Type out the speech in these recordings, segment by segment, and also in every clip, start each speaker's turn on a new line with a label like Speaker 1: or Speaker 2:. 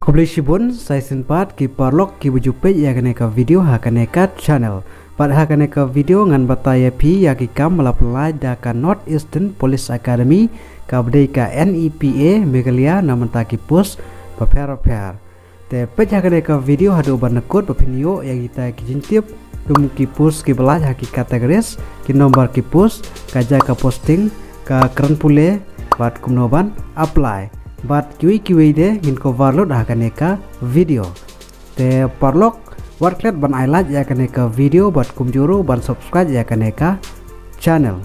Speaker 1: Kublishibun saya sempat ki parlok ki bujupe ya kaneka video hakaneka channel. Pada hakaneka video ngan bataya pi ya ki kam melapelai da ka North Eastern Police Academy ka bdei ka NEPA Meghalaya namanta ki pus paper. Te pej hakaneka video hadu banakut bapinio ya kita ki jintip kum ki pus ki belaj haki kategoris ki nomor ki pus ka jaga posting ka keren pule bat kumnoban apply. But kiwi de ngin ko warlod hakaneka video te parlok warklet ban highlight ya kaneka video bat kumjuru ban subscribe ya kaneka channel.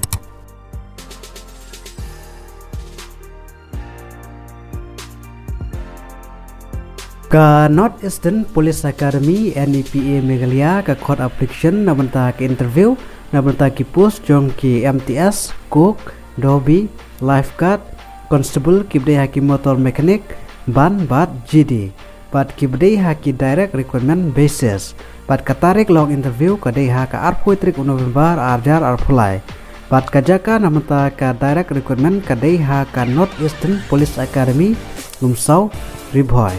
Speaker 1: Ka North Eastern Police Academy NEPA Meghalaya ka court application nabanta ke interview nabanta ki post jong ki MTS cook dobi lifeguard Constable kibdei haki motor mechanic ban bat GD bat kibdei haki direct recruitment basis bat katarik long interview kadei haka arpoitrik November arjar arpulai bat kajaka namanta ka direct recruitment kadei haka North Eastern Police Academy lumsau ribhoi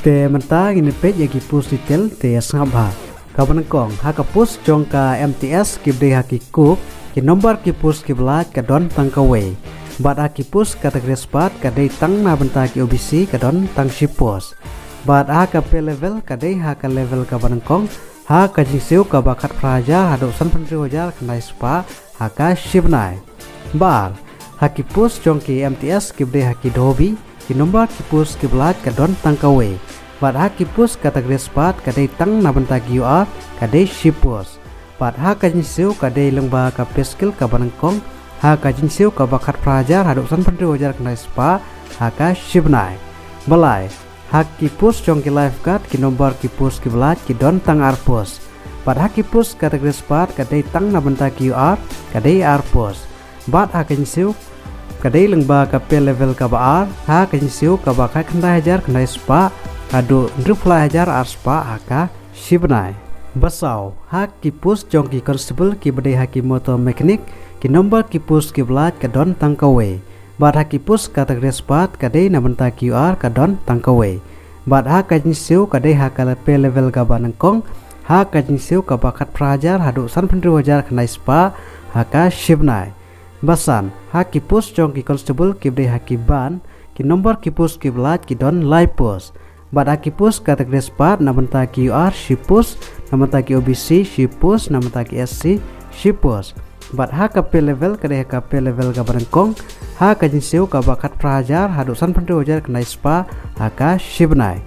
Speaker 1: te menta ini page yagi post detail te sangabha kabanangkong haka post jong ka MTS kibdei haki cook ki nomor ki post kiblat ka don tangkawei Bat aki pus kategori spot kadai tang na benta ki OBC kadon tang shipos. Bat ka pe level kadai ka level ka banangkong ka jingseu ka bakat praja hadu san pentri hojar kanai spa ka shibnai. Bar haki pus jong ki MTS kibde haki dobi ki nomor ki pus ki belat kadon tang kawe. Bat haki pus kategori spot kadai tang na benta ki UR kadai shipos. Bat ka jingseu kadai lengba ka peskil ka banangkong ka jingseu ka bakat prajar haduk san pentri hojar kena spa ka shibnai balai haki pus jong ki lifeguard ki nomor ki pus ki belat ki don tang arpos bat haki pus kategori spa kadai tang na benta ki UR kadai arpos bat haki jingseu kadai lengba ka pe level ka baar ka jingseu ka bakat kena hajar kena spa hadu ndrupla hajar ar spa ka shibnai basau haki pus jong ki constable ki bedai haki motor mechanic ki nomor ki pus ki belat ka don tangkawe bat haki pus kategori spot kadai na benta QR ka don tangkawe bat ka jingseu kadai ka pe level ka banangkong ka jingseu ka bakat prajar hadu san pentri hojar kena spa ka shibnai basan haki pus jong ki constable ki bedai haki ban ki nomor ki pus ki belat ki don lipos bat haki pus kategori spot na benta QR shipus na benta ki OBC shipus na benta ki SC shipus bat ka pe level kadai ka pe level ka barangkong ka jingseu ka bakat prajar hadu san pentri hojar kena spa ka shibnai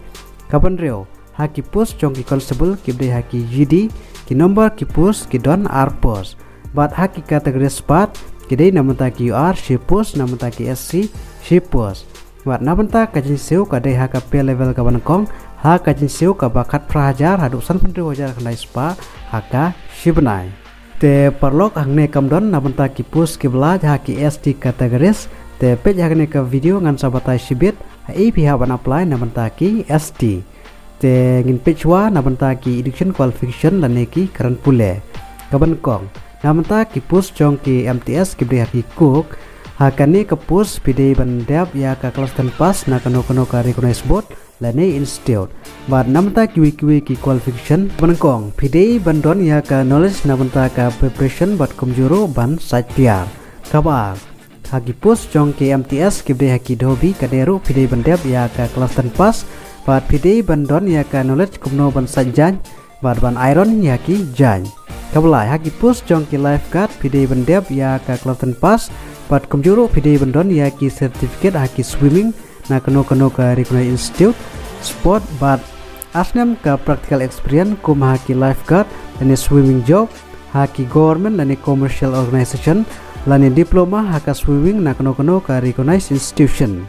Speaker 1: kapan reo haki pus jong ki constable ki bedai haki GD ki nomor ki pus ki don arpos bat haki kategori spot kidai namanta ki UR shipus namanta ki SC shipus bat namanta ka jingseu kadai ka pe level ka barangkong ka jingseu ka bakat prajar hadu san pentri hojar kena spa ka shibnai te parlok hangne kamdon nabanta ki pus ki belaj haki ST kategoris te pej hagne ka video ngan sabatai shibit pihak ban apply nabanta ki ST te ngin pejwa nabanta ki education qualification laneki keren pule kaban kong nabanta ki pus jong ki MTS ki bri haki cook hakane ka pus pidei bandap ya ka kelas 10 pas na kano ka recognize board lane institute bat namta kiwi ki qualification banangkong pidei bandon ya ka knowledge nabanta ka preparation bat kumjuru ban sajtiar kabar hagi pus jong ki MTS kibde haki dobi kaderu pidei bandap ya ka kelas 10 pas bat pidei bandon ya ka knowledge kumno ban sajjan bat ban iron ya ki jan kablai hagi pus jong ki lifeguard pidei bandap ya ka kelas 10 pas bat kumjuru pidei bandon ya ki certificate haki swimming na kano ka recognize institute sport bat asnam ka practical experience kum haki lifeguard lani swimming job haki government lani commercial organization lani diploma haka swimming na kano ka recognize institution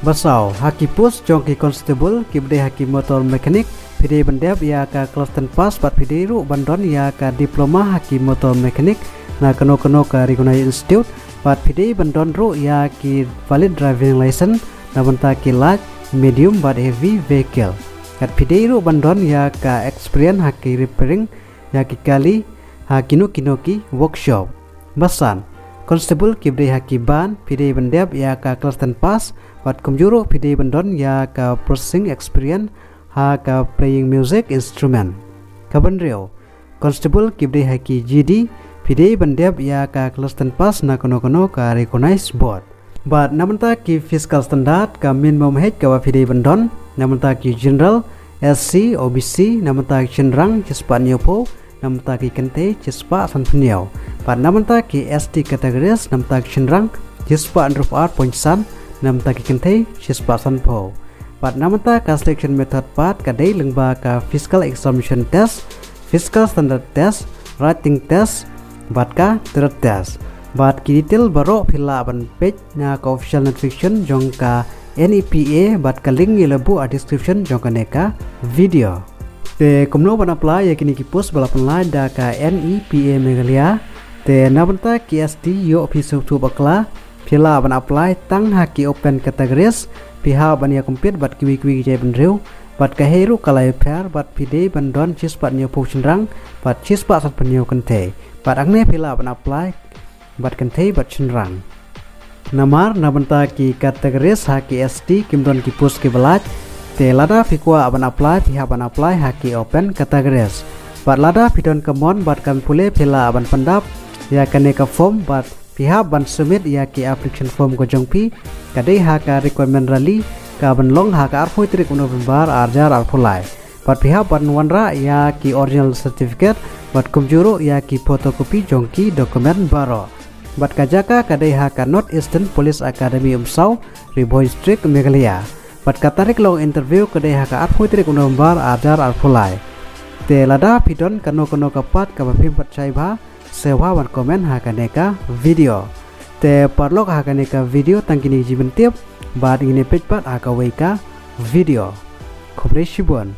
Speaker 1: basau haki pus jong ki constable ki bedai haki motor mechanic pidei bandap ya ka kelas 10 pas bat pidei ru bandon ya ka diploma haki motor mechanic na kano ka recognize institute bat pidei bandon ru ya ki valid driving license na benta ki light medium but heavy vehicle kat pidei ru bandon ya ka experience haki repairing ya ki kali hakino ki workshop basan constable ki bedai haki ban pidei bandap ya ka kelas 10 pas Bat kumjuro pide bandon ya ka processing experience ha ka playing music instrument. Kaban rio constable kibde haki GD pide bandep ya ka klastan pass na kono ka recognized board. But namanta ki fiscal standard ka minimum height ka pide bandon namanta ki general SC OBC namanta ki chenrang cispa nyopo namanta ki kente cispa sanpniao. But namanta ki ST categories namanta ki chenrang cispa andruf art poinsan namanta ki kente cispa sanpo. But namanta ka selection method part ka day lengba ka fiscal examination test, fiscal standard test, writing test, bat ka third test. Bat ki detail baro phila ban page na ka official notification jong ka NEPA bat ka link ilabu a description jong ka neka video. Te kumno ban apply ya kini ki post balapan la da ka NEPA Meghalaya. Te namanta ki ST yo office tu bakla phila ban apply tang haki open categories piha ban ya komplit bat kiwi jai ban riu bat ka heru kalai pair bat pide ban don cispat nyo pochenrang bat cispat sat penyo kente bat angne phila ban apply bat kente bat chenrang namar nabanta ki categories haki ST kimdon ki post ki balat te lada fikwa ban apply piha ban apply haki open categories bat lada pidon kamon bat kan pule phila ban pandap ya kane ka form bat piha ban submit ya ki application form ko jongpi kadai ha ka requirement rally ka ban long ha ka arphoi trik November arjar arpulai bat piha ban wanra ya ki original certificate bat kumjuro ya ki photocopy jongki dokumen baro bat kajaka kadai ha ka North Eastern Police Academy Umsau Riboy District Meghalaya bat katarik long interview kadai ha ka arphoi trik November arjar arpulai te lada pidon kano kapat ka bapim pat chaiba sewa wan komen hakaneka video te parlok hakaneka video tangkini jiben tiap bat ini page pat haka weka video khobre shibon